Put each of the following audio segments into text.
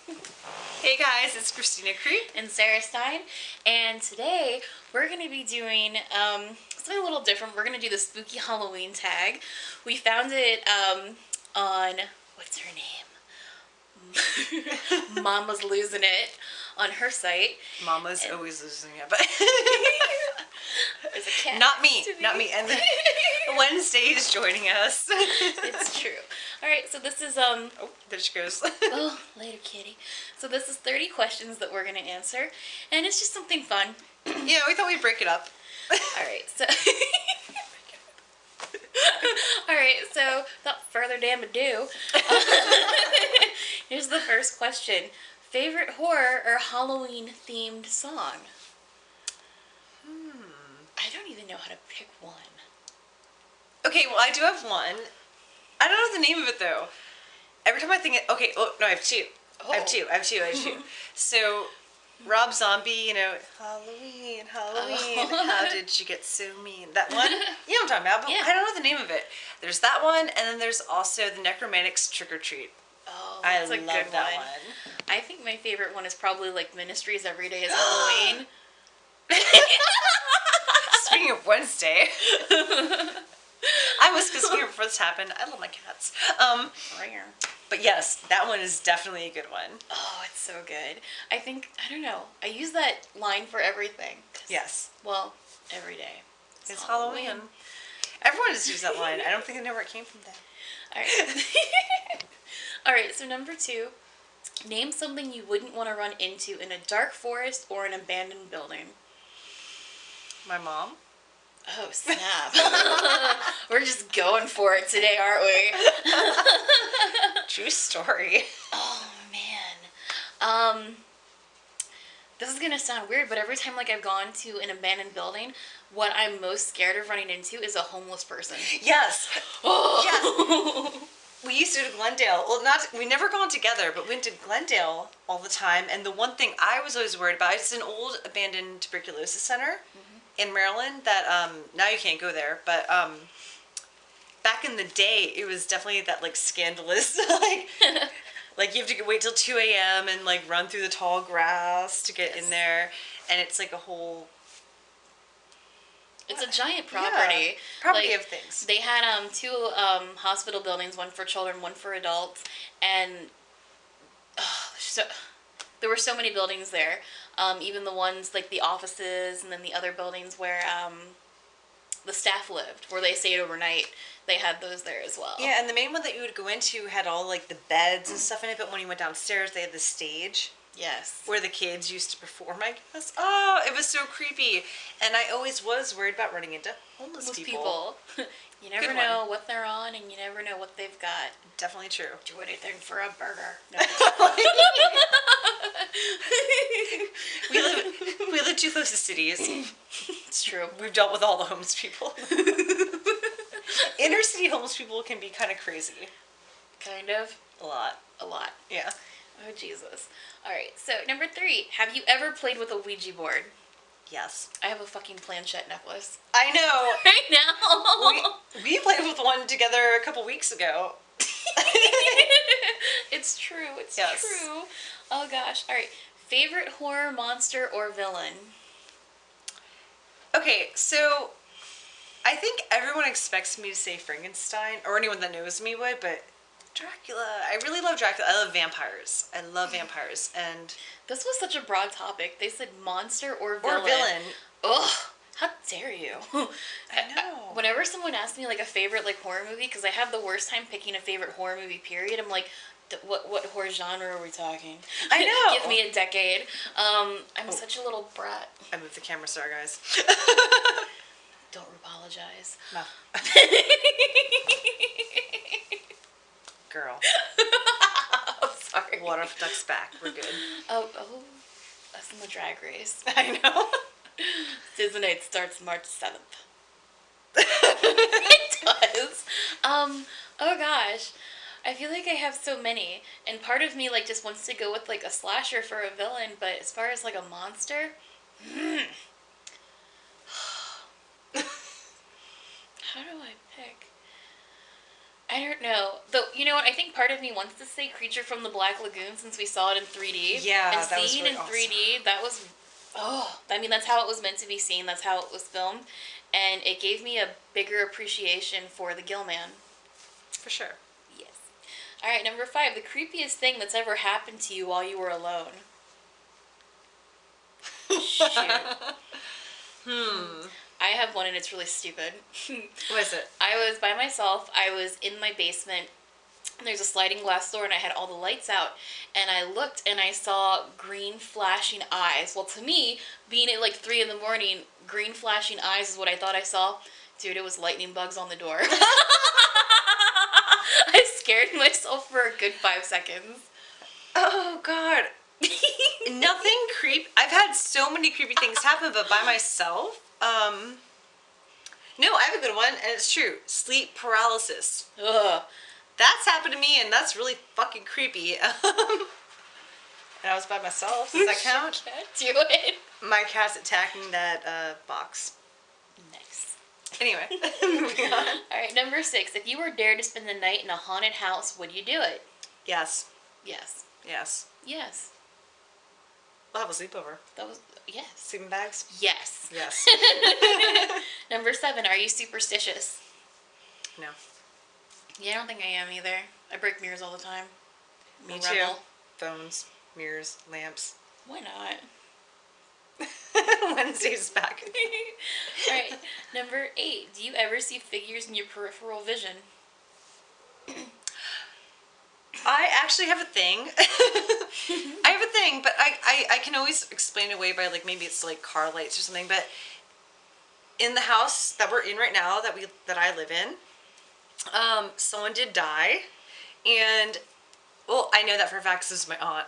Hey guys, it's Kristina Kreep. And Sara Stein, and today we're going to be doing something a little different. We're going to do the spooky Halloween tag. We found it on, what's her name? Mama's Losing It on her site. Mama's always losing it, but There's a cat. not me. And then Wednesday is joining us. It's true. All right, so this is Oh, there she goes. oh, later, kitty. So this is 30 questions that we're going to answer, and it's just something fun. Yeah, we thought we'd break it up. All right, so without further damn ado, here's the first question: favorite horror or Halloween themed song? I don't even know how to pick one. Okay, well, I do have one. I don't know the name of it though. Every time I think it, okay, oh no, I have two. Oh. I have two. So, Rob Zombie, Halloween, how did you get so mean? That one? You know what I'm talking about, but Yeah. I don't know the name of it. There's that one, and then there's also the Necromantics Trick or Treat. Oh, I that's a love good that one. one. I think my favorite one is probably like Ministry's Every Day is Halloween. Speaking of Wednesday, because before this happened, I love my cats. But yes, that one is definitely a good one. Oh, it's so good. I don't know. I use that line for everything. Yes. Well, every day. It's Halloween. Everyone has used that line. I don't think they know where it came from then. All right. All right, so number 2. Name something you wouldn't want to run into in a dark forest or an abandoned building. My mom. Oh, snap. We're just going for it today, aren't we? True story. Oh, man. This is going to sound weird, but every time I've gone to an abandoned building, what I'm most scared of running into is a homeless person. Yes. Yes. We used to go to Glendale. Well, we never gone together, but we went to Glendale all the time. And the one thing I was always worried about, it's an old abandoned tuberculosis center in Maryland that now you can't go there, but back in the day, it was definitely that scandalous like you have to wait till 2 a.m. and run through the tall grass to get in there, and it's a whole. It's a giant property. Yeah, property of things. They had 2 hospital buildings, one for children, one for adults, and there were so many buildings there. Even the ones the offices, and then the other buildings where the staff lived, where they stayed overnight. They had those there as well. Yeah, and the main one that you would go into had all the beds and stuff in it, but when you went downstairs, they had the stage. Yes. Where the kids used to perform, I guess. Oh, it was so creepy. And I always was worried about running into homeless people. You never know what they're on, and you never know what they've got. Definitely true. Do anything for a burger. No. We live too close to cities. It's true. We've dealt with all the homeless people. Inner city homeless people can be kind of crazy. Kind of. A lot. Yeah. Oh, Jesus. All right, so number 3. Have you ever played with a Ouija board? Yes. I have a fucking planchette necklace. I know. Right now. We played with one together a couple weeks ago. It's true. It's yes. true. Oh, gosh. All right. Favorite horror monster or villain? Okay, so I think everyone expects me to say Frankenstein, or anyone that knows me would, but Dracula. I really love Dracula. I love vampires. And this was such a broad topic. They said monster or villain. Or villain. Ugh. How dare you? I know. Whenever someone asks me a favorite horror movie, because I have the worst time picking a favorite horror movie, period, I'm like, what horror genre are we talking? I know. Give me a decade. I'm such a little brat. I moved the camera, sorry guys. Don't apologize. No. Girl. I'm sorry. Water ducks back. We're good. Oh, that's in the drag race. I know. Season 8 starts March 7th. It does. Oh gosh. I feel like I have so many, and part of me just wants to go with a slasher for a villain, but as far as a monster, how do I pick? I don't know. Though, you know what? I think part of me wants to say Creature from the Black Lagoon since we saw it in 3D. Yeah, and that was seeing really in awesome. 3D, that was, I mean, that's how it was meant to be seen. That's how it was filmed. And it gave me a bigger appreciation for the Gill Man. For sure. Yes. All right, number 5. The creepiest thing that's ever happened to you while you were alone. Shoot. I have one and it's really stupid. What is it? I was by myself. I was in my basement. And there's a sliding glass door and I had all the lights out. And I looked and I saw green flashing eyes. Well, to me, being at like 3 in the morning, green flashing eyes is what I thought I saw. Dude, it was lightning bugs on the door. I scared myself for a good 5 seconds. Oh, God. Nothing I've had so many creepy things happen, but by myself. No, I have a good one, and it's true. Sleep paralysis. Ugh. That's happened to me, and that's really fucking creepy. And I was by myself. Does that count? Do it. My cat's attacking that box. Nice. Anyway, moving on. All right, number 6. If you were dared to spend the night in a haunted house, would you do it? Yes. Yes. Yes. Yes. We'll have a sleepover. That was yes. Sleeping bags? Yes. Yes. Number 7. Are you superstitious? No. Yeah, I don't think I am either. I break mirrors all the time. Me I'm a too. rebel. Phones, mirrors, lamps. Why not? Wednesday's back. All right. Number 8. Do you ever see figures in your peripheral vision? I actually have a thing. I have a thing, but I can always explain it away by like maybe it's like car lights or something. But in the house that we're in right now that I live in, someone did die, and well, I know that for a fact 'cause this is my aunt.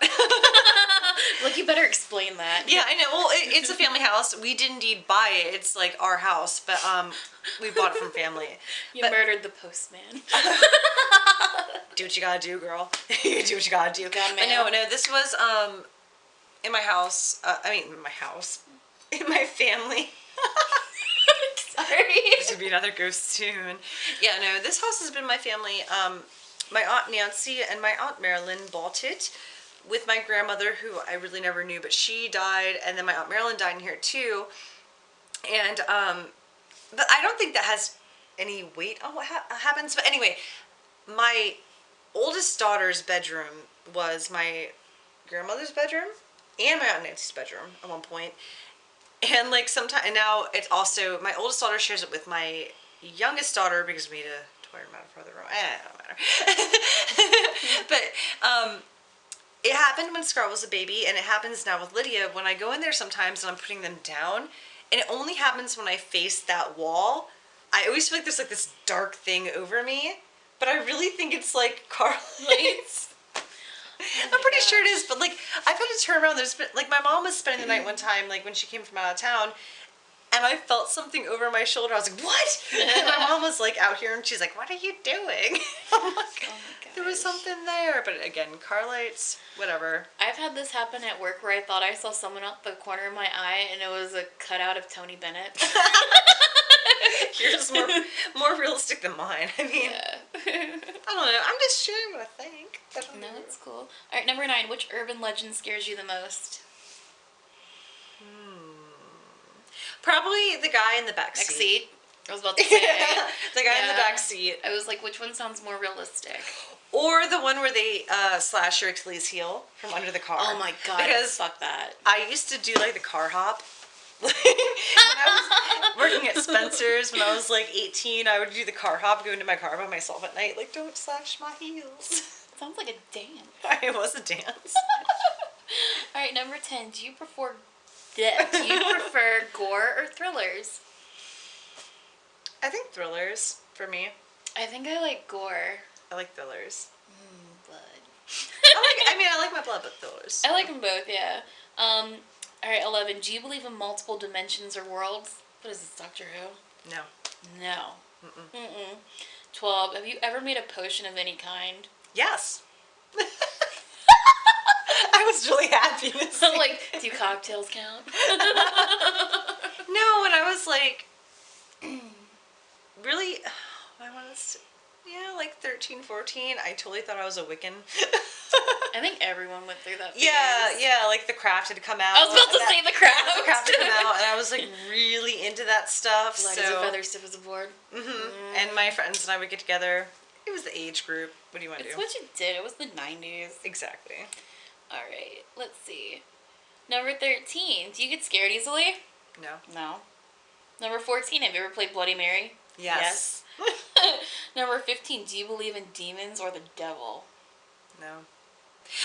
Like, you better explain that. Yeah, I know. Well, it's a family house. We did indeed buy it. It's like our house, but we bought it from family. You But- murdered the postman. Do what you gotta do, girl. You do what you gotta do. Got But mail. no, this was in my house. In my house. In my family. Sorry. There's gonna be another ghost soon. Yeah, no, this house has been my family. My Aunt Nancy and my Aunt Marilyn bought it with my grandmother, who I really never knew, but she died, and then my Aunt Marilyn died in here too. And but I don't think that has any weight on what happens. But anyway, my oldest daughter's bedroom was my grandmother's bedroom and my Aunt Nancy's bedroom at one point. And like sometimes, and now it's also, my oldest daughter shares it with my youngest daughter because we need a toy room out of further room. It don't matter. But it happened when Scarlett was a baby, and it happens now with Lydia. When I go in there sometimes and I'm putting them down, and it only happens when I face that wall, I always feel like there's like this dark thing over me. But I really think it's like car lights. I'm pretty sure it is, but like I've had to turn around. There's been like my mom was spending the night one time, like when she came from out of town, and I felt something over my shoulder. I was like, "What?" And my mom was like out here, and she's like, "What are you doing?" I'm like, Oh my there was something there, but again, car lights, whatever. I've had this happen at work where I thought I saw someone out the corner of my eye, and it was a cutout of Tony Bennett. Yours is more realistic than mine. I mean, Yeah. I don't know. I'm just sharing what I think. I don't No, know. it's cool. All right, number 9. Which urban legend scares you the most? Probably the guy in the back Next seat. seat. I was about to say. The guy in the Yeah. back seat. I was like, which one sounds more realistic? Or the one where they slash your Achilles heel from under the car. Oh my god, Because fuck that. I used to do like the car hop. When I was working at Spencer's when I was like 18, I would do the car hop, go into my car by myself at night, like, don't slash my heels. Sounds like a dance. It was a dance. All right, number 10. Do you prefer gore or thrillers? I think thrillers for me. I think I like gore. I like thrillers. Blood. I like my blood, but thrillers. I like them both, yeah. All right, 11. Do you believe in multiple dimensions or worlds? What is this, Doctor Who? No. No. Mm-mm. 12. Have you ever made a potion of any kind? Yes. I was really happy to So, say. like, do cocktails count? No, when I was like, really, I want to. Yeah, like 13, 14. I totally thought I was a Wiccan. I think everyone went through that phase. Yeah, like The Craft had come out. I was about to say The Craft. The Craft had come out, and I was like really into that stuff. Light as a feather, stiff as a board. And my friends and I would get together. It was the age group. What do you want to do? It's what you did. It was the 90s. Exactly. All right, let's see. Number 13. Do you get scared easily? No. No. Number 14. Have you ever played Bloody Mary? Yes. Number 15. Do you believe in demons or the devil? No.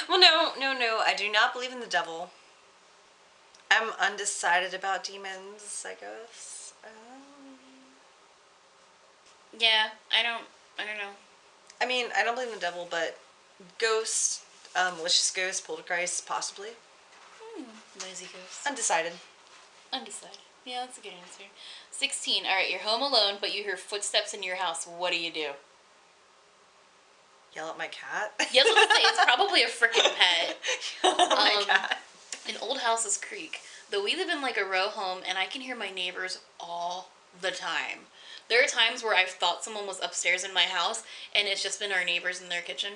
Well, no. I do not believe in the devil. I'm undecided about demons, I guess. Yeah, I don't know. I mean, I don't believe in the devil, but ghosts, malicious ghosts, poltergeists, possibly. Lazy ghost. Undecided. Undecided. Yeah, that's a good answer. 16. All right, you're home alone, but you hear footsteps in your house. What do you do? Yell at my cat. Yeah, I was gonna say, it's probably a freaking pet. Yell at my cat. In Old Houses Creek, though we live in like a row home, and I can hear my neighbors all the time. There are times where I've thought someone was upstairs in my house, and it's just been our neighbors in their kitchen.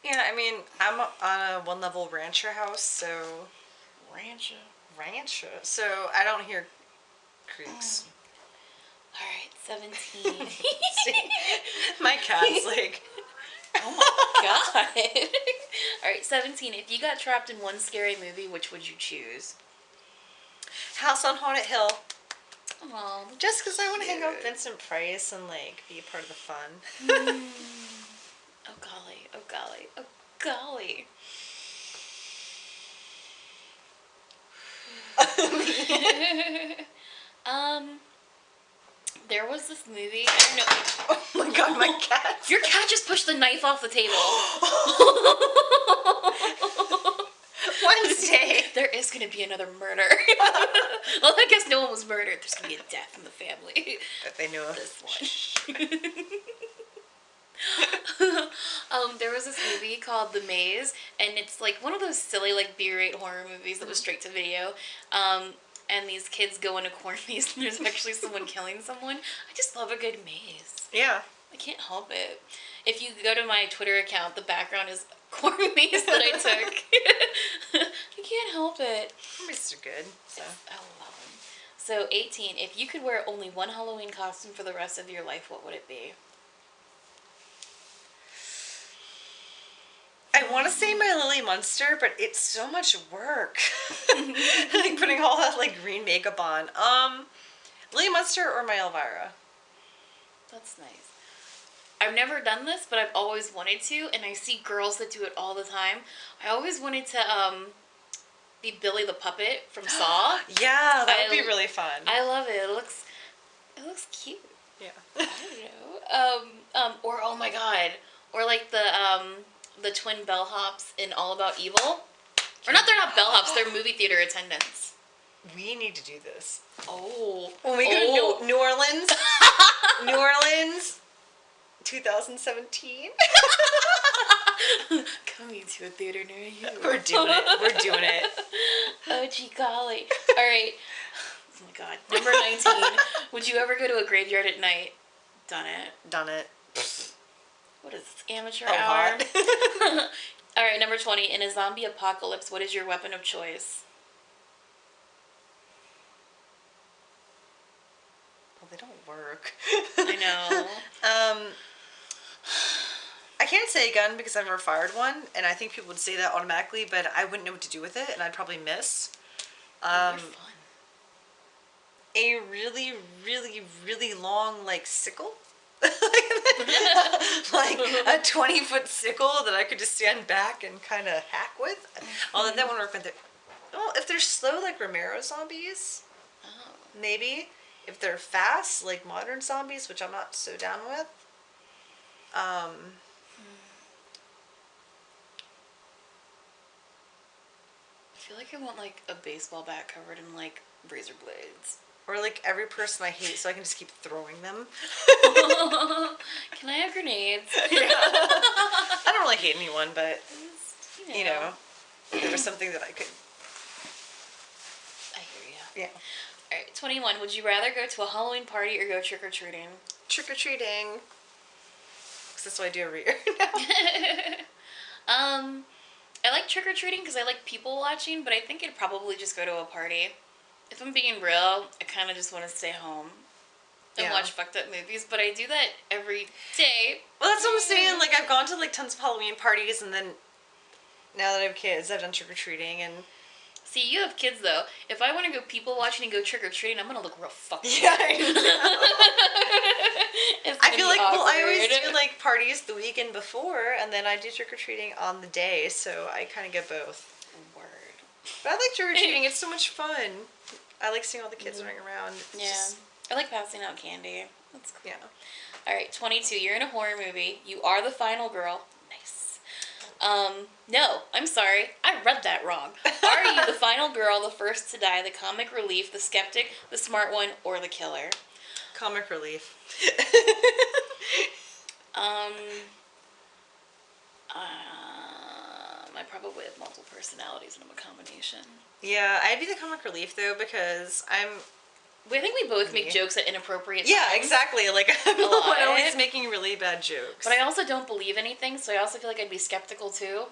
Yeah, I mean, I'm on a one-level rancher house, so... Rancho. So I don't hear creaks. All right, 17. My cat's like... Oh my god. All right, 17. If you got trapped in one scary movie, which would you choose? House on Haunted Hill. Oh, Just because I want to hang out with Vincent Price and like be a part of the fun. Oh golly, oh golly, oh golly. There was this movie, I don't know. Oh my god, my cat. Your cat just pushed the knife off the table. Wednesday. There is going to be another murder. Well, I guess no one was murdered. There's going to be a death in the family. That they knew of. This one. There was this movie called The Maze, and it's like one of those silly like B-rate horror movies that was straight to video. And these kids go in a corn maze, and there's actually someone killing someone. I just love a good maze. Yeah. I can't help it. If you go to my Twitter account, the background is corn maze that I took. I can't help it. Mazes are good. So. I love them. So 18. If you could wear only one Halloween costume for the rest of your life, what would it be? I want to say my Lily Munster, but it's so much work. Like putting all that like green makeup on. Lily Munster or my Elvira? That's nice. I've never done this, but I've always wanted to, and I see girls that do it all the time. I always wanted to be Billy the Puppet from Saw. Yeah, that would be really fun. I love it. It looks cute. Yeah. I don't know. Or oh my god, or like the twin bellhops in All About Evil. Or not, they're not bellhops, they're movie theater attendants. We need to do this. Oh. When we go to New Orleans. New Orleans, 2017. Coming to a theater near you. We're doing it. Oh, gee golly. All right. Oh my god. Number 19. Would you ever go to a graveyard at night? Done it. What is this, amateur hour? All right, number 20. In a zombie apocalypse, what is your weapon of choice? Well, they don't work. I know. I can't say a gun because I've never fired one, and I think people would say that automatically, but I wouldn't know what to do with it, and I'd probably miss. They're fun. A really, really, really long, like, sickle. Like a 20-foot sickle that I could just stand back and kind of hack with. Although that wouldn't work with it. Well, if they're slow, like Romero zombies, maybe. If they're fast, like modern zombies, which I'm not so down with. I feel like I want like a baseball bat covered in like razor blades. Or like every person I hate, so I can just keep throwing them. Can I have grenades? Yeah. I don't really hate anyone, but you know, if there was something that I could. I hear you. Yeah. All right, 21. Would you rather go to a Halloween party or go trick or treating? Trick or treating. That's what I do every year now. I like trick-or-treating because I like people watching, but I think I'd probably just go to a party. If I'm being real, I kind of just want to stay home and watch fucked up movies, but I do that every day. Well, that's what I'm saying. Like, I've gone to, like, tons of Halloween parties, and then now that I have kids, I've done trick-or-treating, and... See, you have kids, though. If I want to go people watching and go trick-or-treating, I'm going to look real fucking yeah, weird. I feel like, well, I always do, like, parties the weekend before, and then I do trick-or-treating on the day, so I kind of get both. Word. But I like trick-or-treating. It's so much fun. I like seeing all the kids running around. I like passing out candy. That's cool. Yeah. All right, 22. You're in a horror movie. You are the final girl. Nice. No, I'm sorry. I read that wrong. Are you the final girl, the first to die, the comic relief, the skeptic, the smart one, or the killer? Comic relief. I probably have multiple personalities and I'm a combination. Yeah, I'd be the comic relief, though, because I think we both make jokes at inappropriate times. Yeah, exactly. Like, I'm the one always making really bad jokes. But I also don't believe anything, so I also feel like I'd be skeptical, too.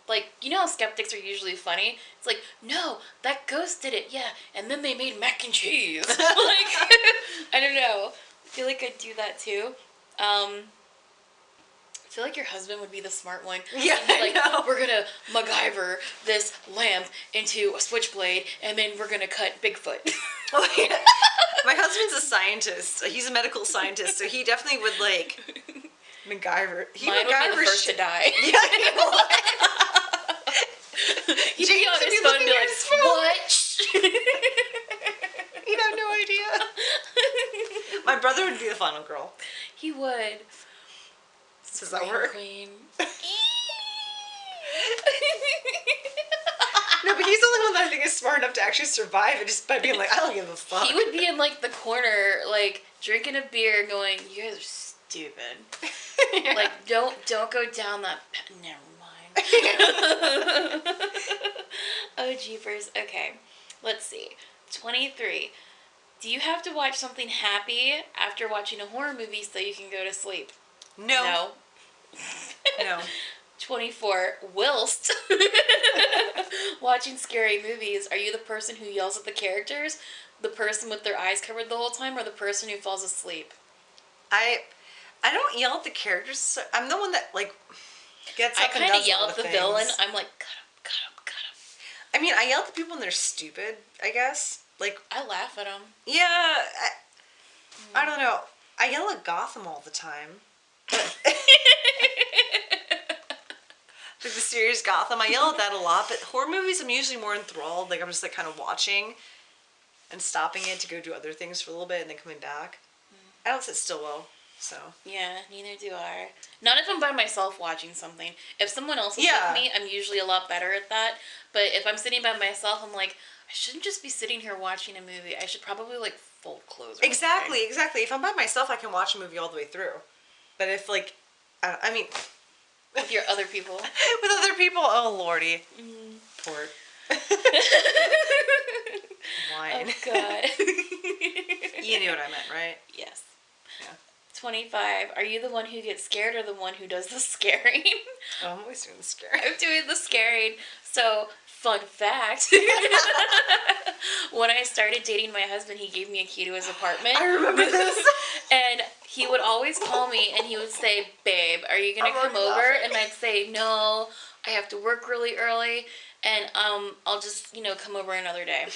Like, you know how skeptics are usually funny? It's like, no, that ghost did it, yeah, and then they made mac and cheese. Like, I don't know. I feel like I'd do that, too. I feel like your husband would be the smart one. Yeah, Like, we're gonna MacGyver this lamp into a switchblade, and then we're gonna cut Bigfoot. Oh, yeah. My husband's a scientist. He's a medical scientist, so he definitely would, like, MacGyver. Mine would be the first to die. Yeah, He'd be on his phone and be like, what? He'd have no idea. My brother would be the final girl. He would. Does that work? Queen. No, but he's the only one that I think is smart enough to actually survive it just by being like, I don't give a fuck. He would be in, like, the corner, like, drinking a beer going, you guys are stupid. Yeah. Like, don't go down that never mind. Oh, jeepers. Okay, let's see. 23. Do you have to watch something happy after watching a horror movie so you can go to sleep? No. No. 24. Whilst watching scary movies, are you the person who yells at the characters, the person with their eyes covered the whole time, or the person who falls asleep? I don't yell at the characters. So I'm the one that, like, gets up and does I kind of yell at the things. villain. I'm like, cut him. I mean, I yell at the people when they're stupid, I guess. Like, I laugh at them. Yeah, I don't know. I yell at Gotham all the time. Like the series Gotham, I yell at that a lot, but horror movies I'm usually more enthralled. Like, I'm just, like, kind of watching and stopping it to go do other things for a little bit and then coming back. I don't sit still well, so. Yeah, neither do I. Not if I'm by myself watching something. If someone else is with me, I'm usually a lot better at that. But if I'm sitting by myself, I'm like, I shouldn't just be sitting here watching a movie. I should probably, like, fold clothes or Exactly. something. If I'm by myself, I can watch a movie all the way through. But if, like, I mean... With your other people. With other people? Oh, lordy. Port. Wine. Oh, God. You knew what I meant, right? Yes. Yeah. 25. Are you the one who gets scared or the one who does the scaring? Oh, I'm always doing the scaring. I'm doing the scaring. So, fun fact. When I started dating my husband, he gave me a key to his apartment. I remember this. And he would always call me and he would say, babe, are you going to come over? And I'd say, no, I have to work really early. And I'll just, come over another day.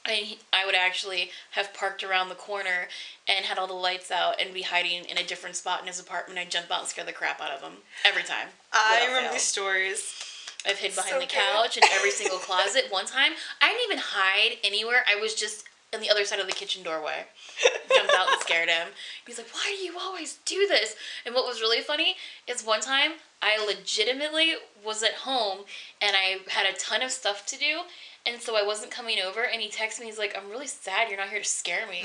And I would actually have parked around the corner and had all the lights out and be hiding in a different spot in his apartment. I'd jump out and scare the crap out of him. Every time. I remember these stories. I've hid behind the couch in every single closet. One time, I didn't even hide anywhere. I was just on the other side of the kitchen doorway. Jumped out and scared him. He's like, why do you always do this? And what was really funny is one time, I legitimately was at home and I had a ton of stuff to do. And so I wasn't coming over, and he texted me, he's like, I'm really sad you're not here to scare me.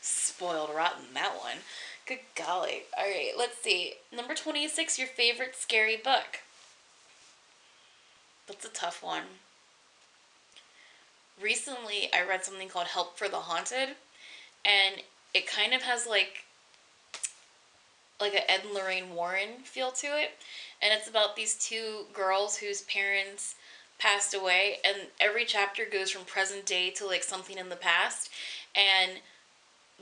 Spoiled rotten, that one. Good golly. All right, let's see. Number 26, your favorite scary book. That's a tough one. Recently, I read something called Help for the Haunted, and it kind of has, like, like a Ed and Lorraine Warren feel to it, and it's about these two girls whose parents passed away, and every chapter goes from present day to like something in the past, and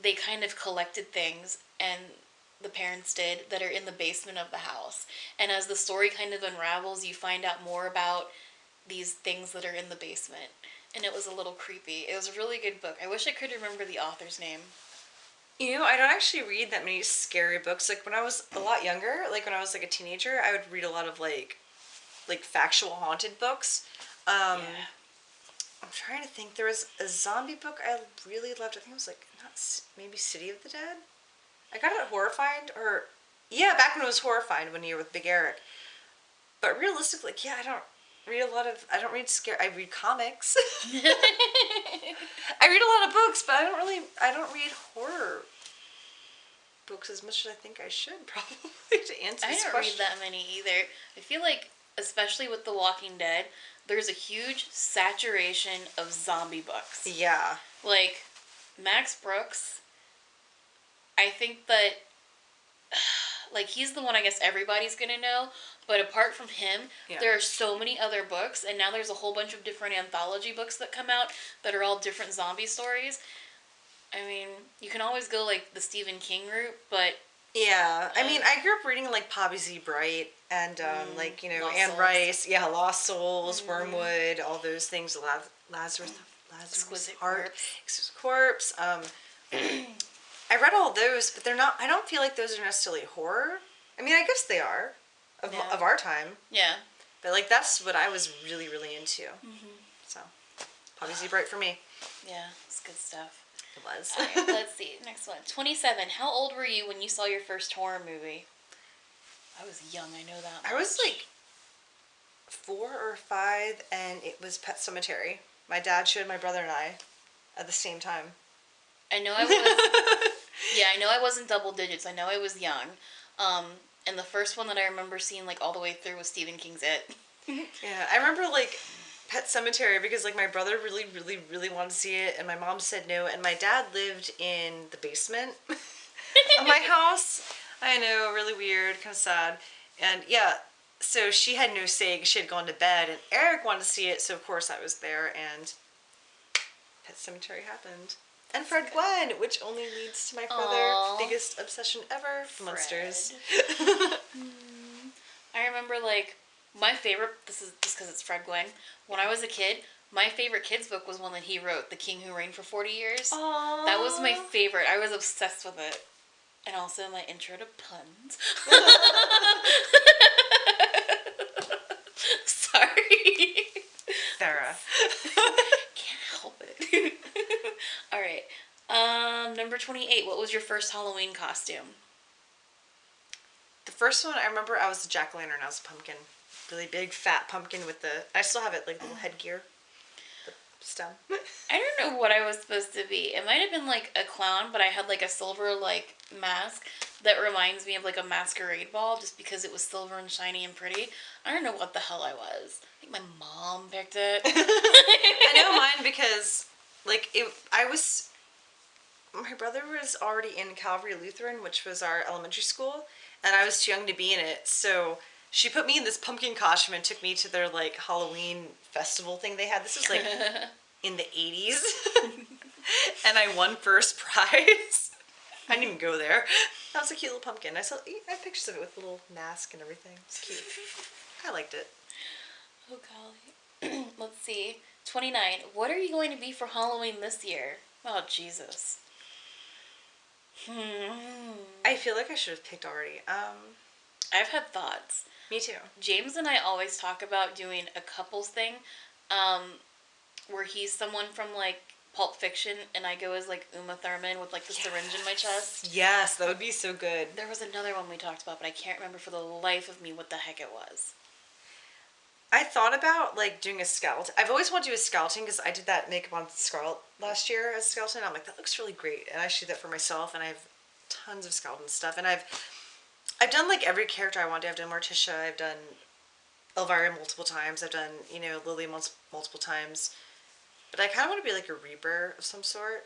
they kind of collected things, and the parents did, that are in the basement of the house. And as the story kind of unravels, you find out more about these things that are in the basement. And it was a little creepy. It was a really good book. I wish I could remember the author's name. You know, I don't actually read that many scary books. Like when I was a lot younger, like when I was like a teenager, I would read a lot of like factual haunted books. Yeah. I'm trying to think. There was a zombie book I really loved. I think it was like maybe City of the Dead. I got it at Horrified, or yeah, back when it was Horrified, when you were with Big Eric. But realistically, yeah, I don't read a lot of. I don't read scare. I read comics. I read a lot of books, but I don't read horror books as much as I think I should, probably, to answer this I don't question. read that many either. I feel like, especially with The Walking Dead, there's a huge saturation of zombie books. Yeah. Like, Max Brooks, I think that, like, he's the one I guess everybody's gonna know, but apart from him, there are so many other books, and now there's a whole bunch of different anthology books that come out that are all different zombie stories. I mean, you can always go, like, the Stephen King route, but... Yeah. I mean, I grew up reading, like, Poppy Z. Bright and, like, you know, Lost Anne Souls. Rice. Yeah, Lost Souls, Wormwood, all those things. Lazarus Exquisite Heart. Corpse. Exquisite Corpse. I read all those, but they're not... I don't feel like those are necessarily horror. I mean, I guess they are. Of our time. Yeah. But, like, that's what I was really, really into. So, Poppy Z. Bright for me. Yeah, it's good stuff. It was. Alright, let's see. Next one. 27. How old were you when you saw your first horror movie? I was young, I know that much. I was like 4 or 5, and it was Pet Sematary. My dad showed my brother and I at the same time. I know I was... Yeah, I know I wasn't double digits. I know I was young. And the first one that I remember seeing, like, all the way through was Stephen King's It. Yeah, I remember, like, Pet Sematary because, like, my brother really, really, really wanted to see it, and my mom said no, and my dad lived in the basement of my house. I know, really weird, kind of sad. And, yeah, so she had no say because she had gone to bed, and Eric wanted to see it, so of course I was there, and Pet Sematary happened. And Fred Gwen, which only leads to my further biggest obsession ever, Monsters. I remember, like, my favorite, this is just because it's Fred Gwen, when I was a kid, my favorite kids book was one that he wrote, The King Who Reigned for 40 Years. Aww. That was my favorite. I was obsessed with it. And also my intro to puns. Sorry. Sarah. Can't help it. Alright. Number 28. What was your first Halloween costume? The first one, I remember I was a jack-o'-lantern. I was a pumpkin. Really big, fat pumpkin with the... I still have it, like, little headgear. The stem. I don't know what I was supposed to be. It might have been, like, a clown, but I had, like, a silver, like, mask that reminds me of, like, a masquerade ball just because it was silver and shiny and pretty. I don't know what the hell I was. I think my mom picked it. I know mine because, like, my brother was already in Calvary Lutheran, which was our elementary school, and I was too young to be in it, so she put me in this pumpkin costume and took me to their, like, Halloween festival thing they had. This was, like, in the 80s, and I won first prize. I didn't even go there. That was a cute little pumpkin. I have pictures of it with a little mask and everything. It's cute. I liked it. Oh, golly. Let's see. 29. What are you going to be for Halloween this year? Oh, Jesus. I feel like I should have picked already. I've had thoughts. Me too. James and I always talk about doing a couples thing, where he's someone from, like, Pulp Fiction, and I go as, like, Uma Thurman with, like, the syringe in my chest. Yes, that would be so good. There was another one we talked about, but I can't remember for the life of me what the heck it was. I thought about, like, doing a skeleton. I've always wanted to do a skeleton because I did that makeup on Scarlet last year as a skeleton. I'm like, that looks really great. And I shoot that for myself, and I have tons of skeleton stuff. And I've done, like, every character I want to. I've done Morticia. I've done Elvira multiple times. I've done, you know, Lily multiple times. But I kind of want to be, like, a Reaper of some sort.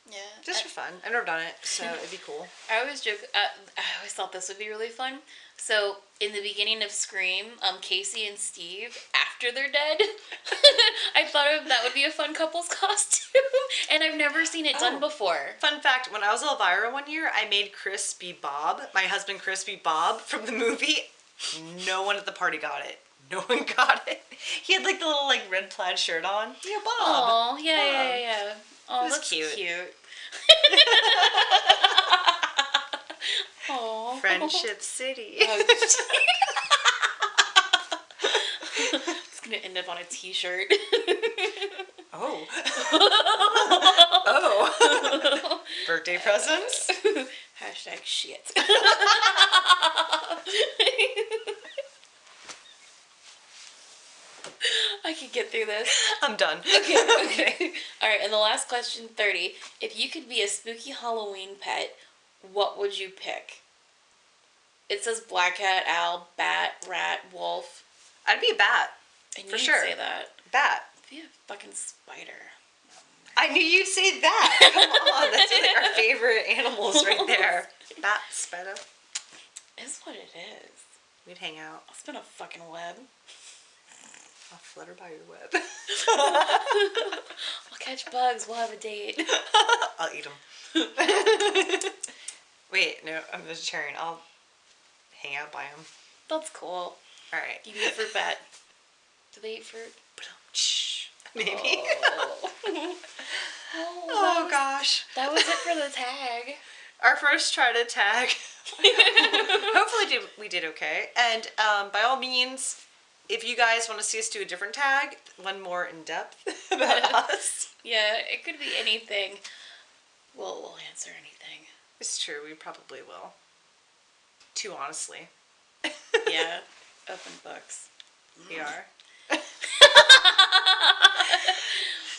Yeah. Just for fun. I've never done it, so it'd be cool. I always joke. I always thought this would be really fun. So in the beginning of Scream, Casey and Steve, after they're dead, I thought that would be a fun couple's costume, and I've never seen it done before. Fun fact: when I was Elvira one year, I made Chris be Bob. My husband Chris be Bob from the movie. No one at the party got it. No one got it. He had like the little like red plaid shirt on. Yeah, Bob. Oh, yeah. Oh, that's cute. Oh. Friendship City. It's gonna end up on a T-shirt. Oh. Oh. Birthday presents. Hashtag shit. I can get through this. I'm done. Okay. All right, and the last question, 30. If you could be a spooky Halloween pet, what would you pick? It says black cat, owl, bat, rat, wolf. I'd be a bat. And for you sure. say that. Bat. Be a fucking spider. I knew you'd say that. Come on, that's like our favorite animals right there. Bat, spider. Is what it is. We'd hang out. I'll spin a fucking web. I'll flutter by your web. I'll catch bugs. We'll have a date. I'll eat them. Wait, no, I'm vegetarian. I'll hang out by them. That's cool. All right. You eat fruit bat. Do they eat fruit? Maybe. Oh, gosh. That was it for the tag. Our first try to tag. Hopefully we did okay. And by all means, if you guys want to see us do a different tag, one more in depth about us. Yeah, it could be anything. We'll answer anything. It's true, we probably will. Too honestly. Yeah, open books. We are.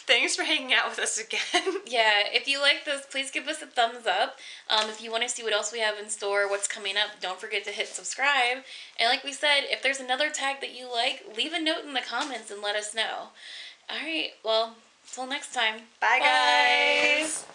Thanks for hanging out with us again. Yeah, if you like this, please give us a thumbs up. If you want to see what else we have in store, what's coming up, don't forget to hit subscribe. And like we said, if there's another tag that you like, leave a note in the comments and let us know. All right, well, until next time. Bye, guys.